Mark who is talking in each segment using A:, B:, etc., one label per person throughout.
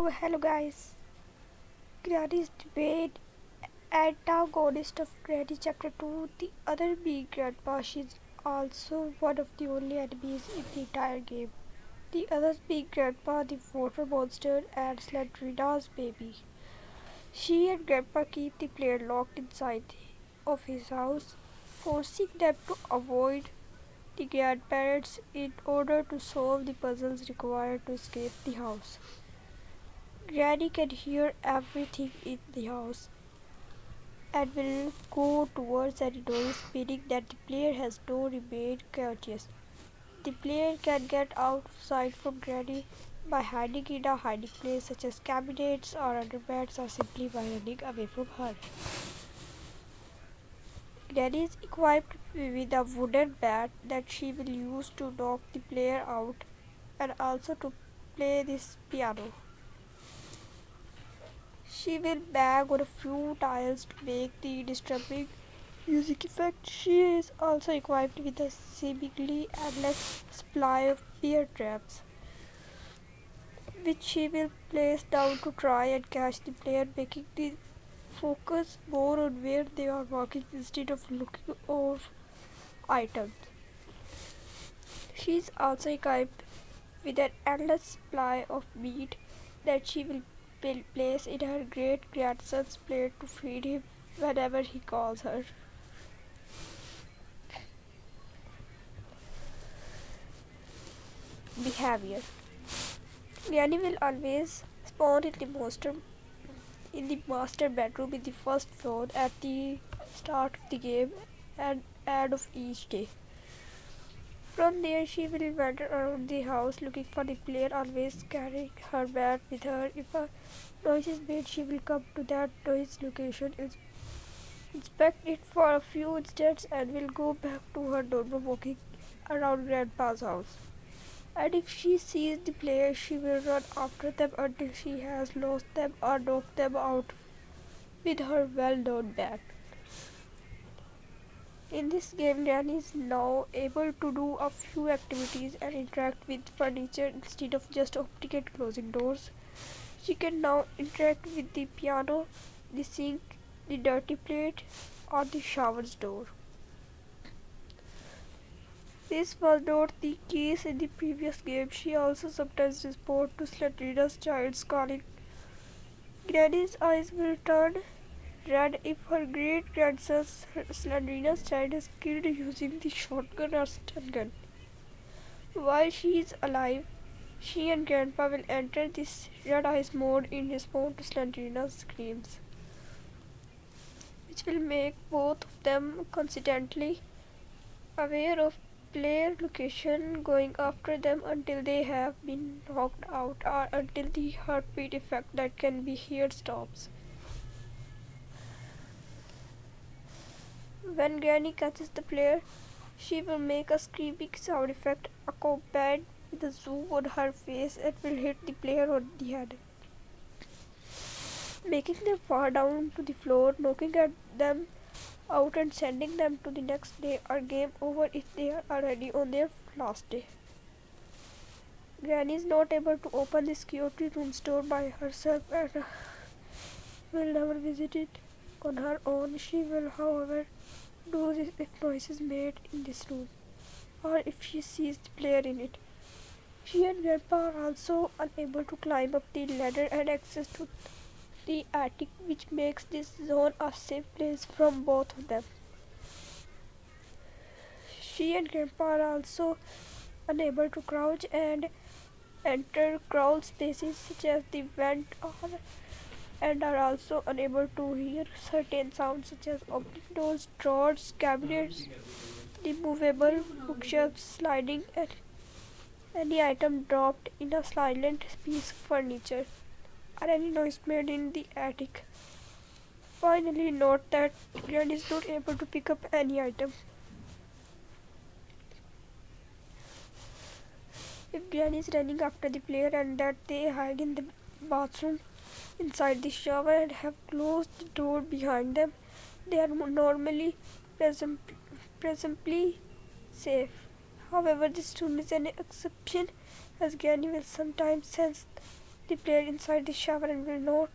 A: Oh, hello guys. Granny's debate antagonist of Granny Chapter 2, the other being Grandpa. She's also one of the only enemies in the entire game. The others being Grandpa, the water monster, and Slendrina's baby. She and Grandpa keep the player locked inside of his house, forcing them to avoid the grandparents in order to solve the puzzles required to escape the house. Granny can hear everything in the house and will go towards any noise, meaning that the player has no remain courteous. The player can get outside from Granny by hiding in a hiding place such as cabinets or under beds or simply by running away from her. Granny is equipped with a wooden bat that she will use to knock the player out and also to play this piano. She will bang on a few tiles to make the disturbing music effect. She is also equipped with a seemingly endless supply of bear traps, which she will place down to try and catch the player, making the focus more on where they are walking instead of looking over items. She is also equipped with an endless supply of meat that she will place in her great grandson's plate to feed him whenever he calls her. Behavior. Granny will always spawn in the master bedroom in the first floor at the start of the game and end of each day. From there she will wander around the house looking for the player, always carrying her bat with her. If a noise is made, she will come to that noise location, inspect it for a few instants, and will go back to her normal walking around Grandpa's house. And if she sees the player, she will run after them until she has lost them or knocked them out with her well-known bat. In this game, Granny is now able to do a few activities and interact with furniture instead of just opening and closing doors. She can now interact with the piano, the sink, the dirty plate, or the shower's door. This was not the case in the previous game. She also sometimes responds to Slendrina's child's calling. Granny's eyes will turn red if her great grandson Slendrina's child is killed using the shotgun or stun gun. While she is alive, she and Grandpa will enter this red eyes mode in response to Slendrina's screams, which will make both of them constantly aware of player location, going after them until they have been knocked out or until the heartbeat effect that can be heard stops. When Granny catches the player, she will make a screaming sound effect accompanied with a zoom on her face and will hit the player on the head, making them fall down to the floor, knocking at them out and sending them to the next day or game over if they are already on their last day. Granny is not able to open the security room's door by herself and will never visit it on her own. She will, however, do this if noise is made in this room or if she sees the player in it. She and Grandpa are also unable to climb up the ladder and access to the attic, which makes this zone a safe place from both of them. She and Grandpa are also unable to crouch and enter crawl spaces such as the vent and are also unable to hear certain sounds such as opening doors, drawers, cabinets, the movable bookshelves sliding, and any item dropped in a silent piece of furniture or any noise made in the attic. Finally, note that Granny is not able to pick up any item. If Granny is running after the player and that they hide in the bathroom inside the shower and have closed the door behind them, they are normally presumably safe. However, this rule is an exception as Granny will sometimes sense the player inside the shower and will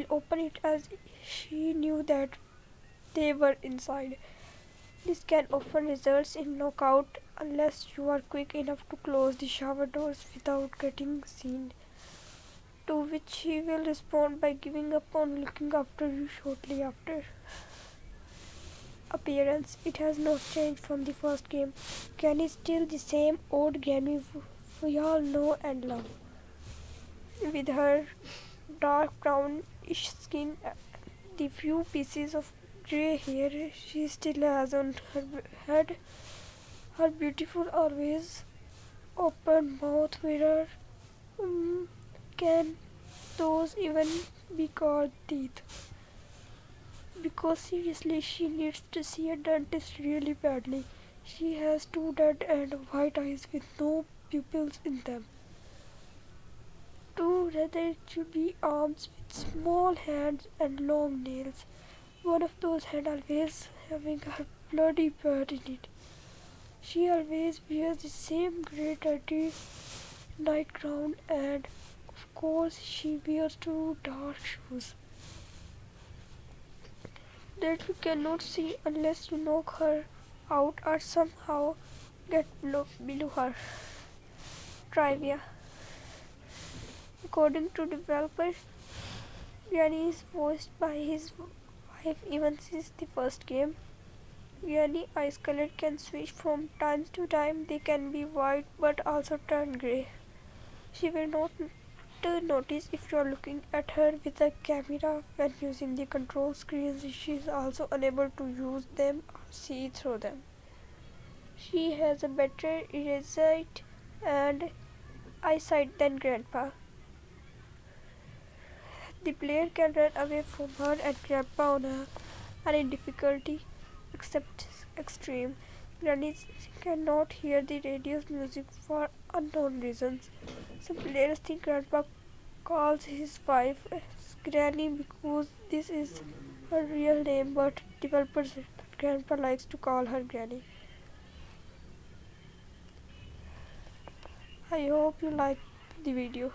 A: open it as she knew that they were inside. This can often result in knockout unless you are quick enough to close the shower doors without getting seen, to which he will respond by giving up on looking after you shortly after. Appearance: it has not changed from the first game. Granny is still the same old Granny we all know and love. With her dark brownish skin, the few pieces of grey hair she still has on her head, her beautiful always open mouth mirror. Can those even be called teeth? Because seriously, she needs to see a dentist really badly. She has two dead and white eyes with no pupils in them. Two rather chubby arms with small hands and long nails. One of those hands always having her bloody bird in it. She always wears the same grey dirty nightgown, and of course she wears two dark shoes that you cannot see unless you knock her out or somehow get below her. Trivia: according to developer, Granny is voiced by his wife even since the first game. Granny eyes color can switch from time to time. They can be white but also turn grey. She will not notice if you are looking at her with a camera when using the control screens. She is also unable to use them or see through them. She has a better eyesight and eyesight than Grandpa. The player can run away from her and Grandpa on any difficulty except extreme. Granny cannot hear the radio's music for unknown reasons. Some players think Grandpa calls his wife Granny because this is her real name, but developers say that Grandpa likes to call her Granny. I hope you like the video.